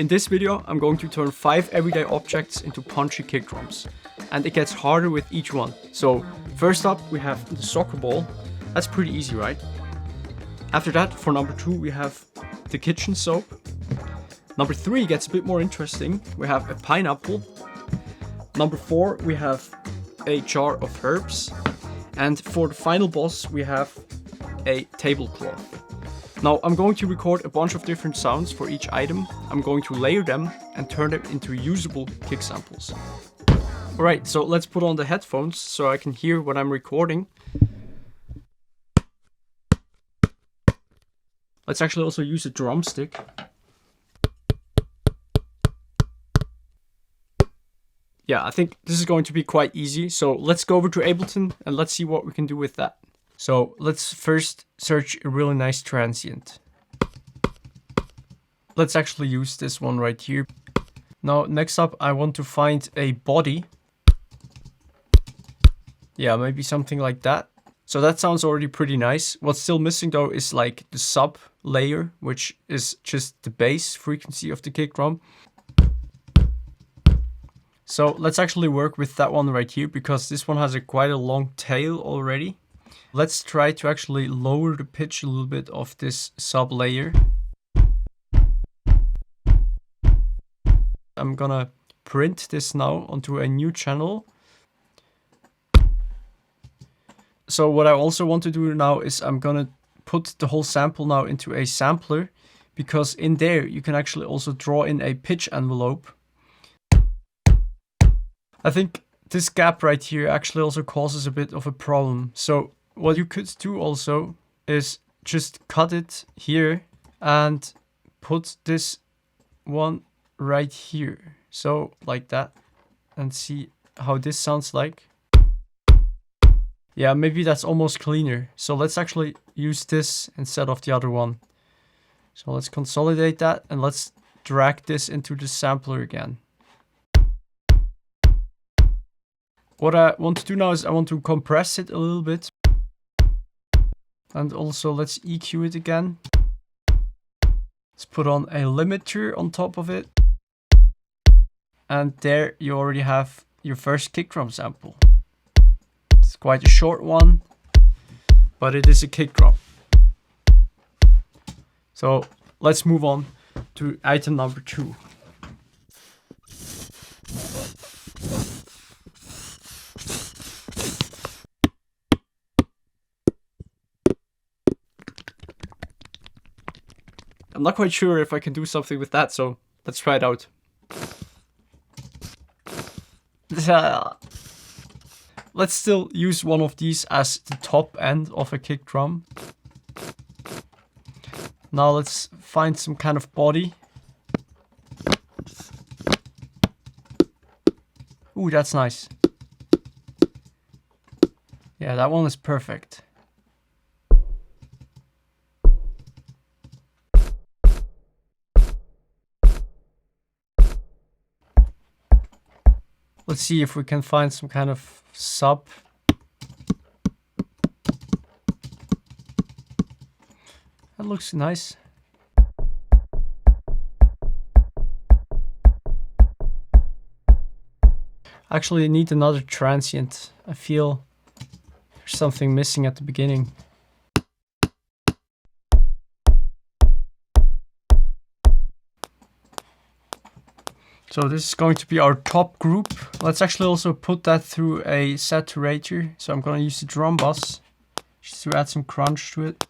In this video, I'm going to turn 5 everyday objects into punchy kick drums. And it gets harder with each one. So first up, we have the soccer ball. That's pretty easy, right? After that, for number 2, we have the kitchen soap. Number 3 gets a bit more interesting. We have a pineapple. Number 4, we have a jar of herbs. And for the final boss, we have a tablecloth. Now I'm going to record a bunch of different sounds for each item. I'm going to layer them and turn them into usable kick samples. Alright, so let's put on the headphones so I can hear what I'm recording. Let's actually also use a drumstick. Yeah, I think this is going to be quite easy. So let's go over to Ableton and let's see what we can do with that. So let's first search a really nice transient. Let's actually use this one right here. Now, next up, I want to find a body. Yeah, maybe something like that. So that sounds already pretty nice. What's still missing though is like the sub layer, which is just the bass frequency of the kick drum. So let's actually work with that one right here because this one has quite a long tail already. Let's try to actually lower the pitch a little bit of this sub layer. I'm gonna print this now onto a new channel. So what I also want to do now is I'm gonna put the whole sample now into a sampler, because in there you can actually also draw in a pitch envelope. I think this gap right here actually also causes a bit of a problem. So what you could do also is just cut it here and put this one right here. So like that, and see how this sounds like. Yeah, maybe that's almost cleaner. So let's actually use this instead of the other one. So let's consolidate that and let's drag this into the sampler again. What I want to do now is I want to compress it a little bit. And also let's EQ it again. Let's put on a limiter on top of it. And there you already have your first kick drum sample. It's quite a short one, but it is a kick drum. So let's move on to item number 2. I'm not quite sure if I can do something with that, so let's try it out. Let's still use one of these as the top end of a kick drum. Now let's find some kind of body. Ooh, that's nice. Yeah, that one is perfect. Let's see if we can find some kind of sub. That looks nice. Actually, I need another transient. I feel there's something missing at the beginning. So this is going to be our top group. Let's actually also put that through a saturator. So I'm going to use the drum bus just to add some crunch to it.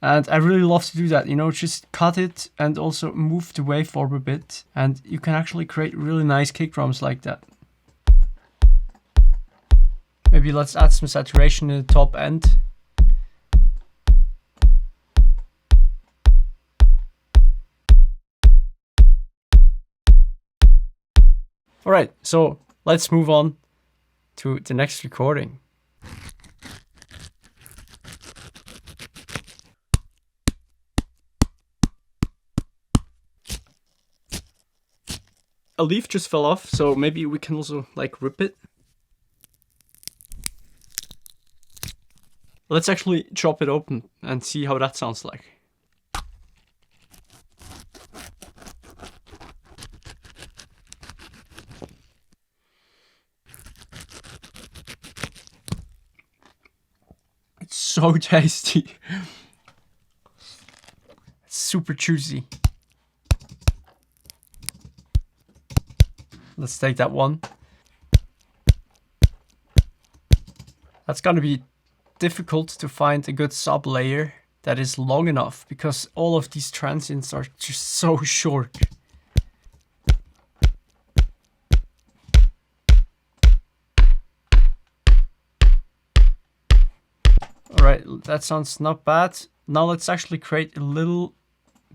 And I really love to do that, you know, just cut it and also move the waveform a bit. And you can actually create really nice kick drums like that. Maybe let's add some saturation in the top end. Alright, so let's move on to the next recording. A leaf just fell off, so maybe we can also like rip it. Let's actually chop it open and see how that sounds like. so tasty. Super juicy. Let's take that one. That's gonna be difficult to find a good sub layer that is long enough because all of these transients are just so short. Alright, that sounds not bad. Now let's actually create a little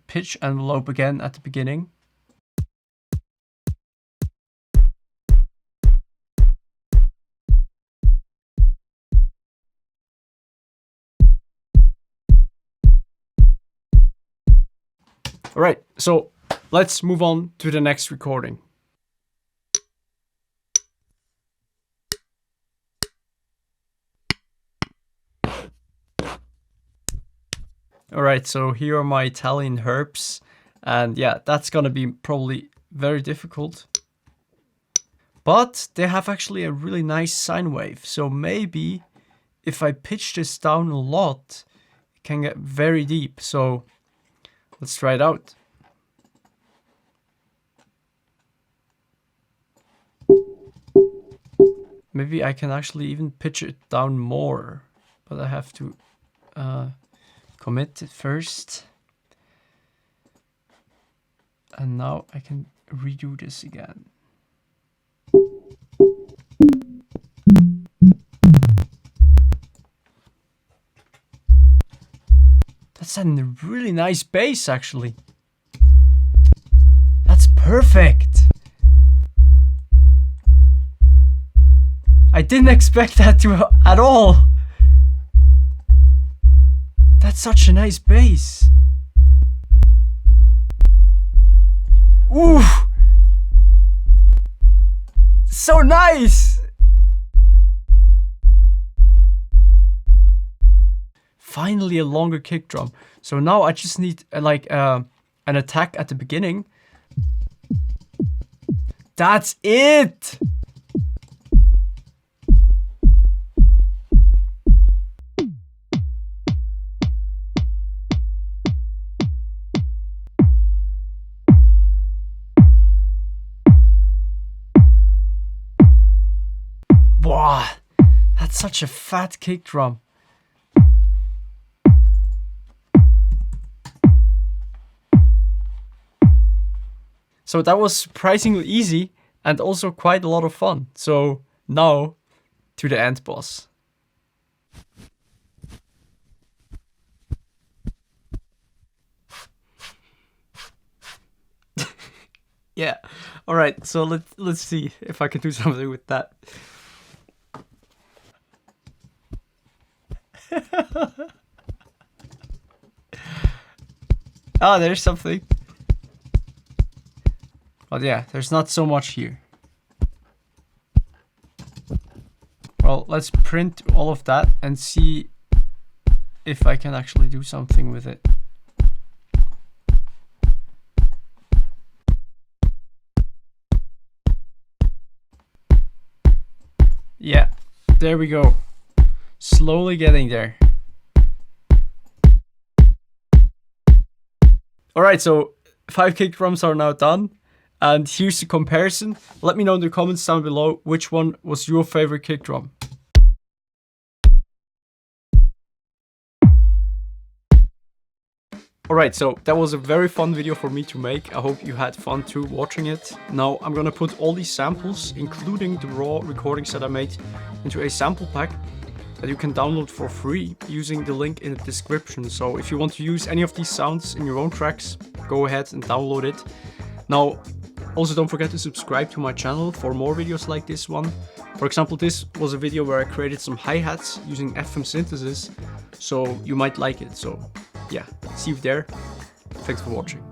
pitch envelope again at the beginning. Alright, so let's move on to the next recording. Alright, so here are my Italian herbs, and yeah, that's gonna be probably very difficult. But they have actually a really nice sine wave, so maybe if I pitch this down a lot, it can get very deep, so let's try it out. Maybe I can actually even pitch it down more, but I have to commit it first. And now I can redo this again. That's a really nice bass, actually. That's perfect. I didn't expect that to at all. That's such a nice bass. Ooh, so nice. Finally a longer kick drum. So now I just need like an attack at the beginning. That's it. Wow, that's such a fat kick drum. So that was surprisingly easy and also quite a lot of fun. So now to the end boss. Yeah, all right, so let's see if I can do something with that. Oh, there's something. But yeah, there's not so much here. Well, let's print all of that and see if I can actually do something with it. Yeah, there we go. Slowly getting there. Alright, so 5 kick drums are now done. And here's the comparison. Let me know in the comments down below which one was your favorite kick drum. Alright, so that was a very fun video for me to make. I hope you had fun too watching it. Now I'm gonna put all these samples, including the raw recordings that I made, into a sample pack that you can download for free using the link in the description. So if you want to use any of these sounds in your own tracks, go ahead and download it. Now, also don't forget to subscribe to my channel for more videos like this one. For example, this was a video where I created some hi-hats using FM synthesis, so you might like it. So yeah, see you there. Thanks for watching.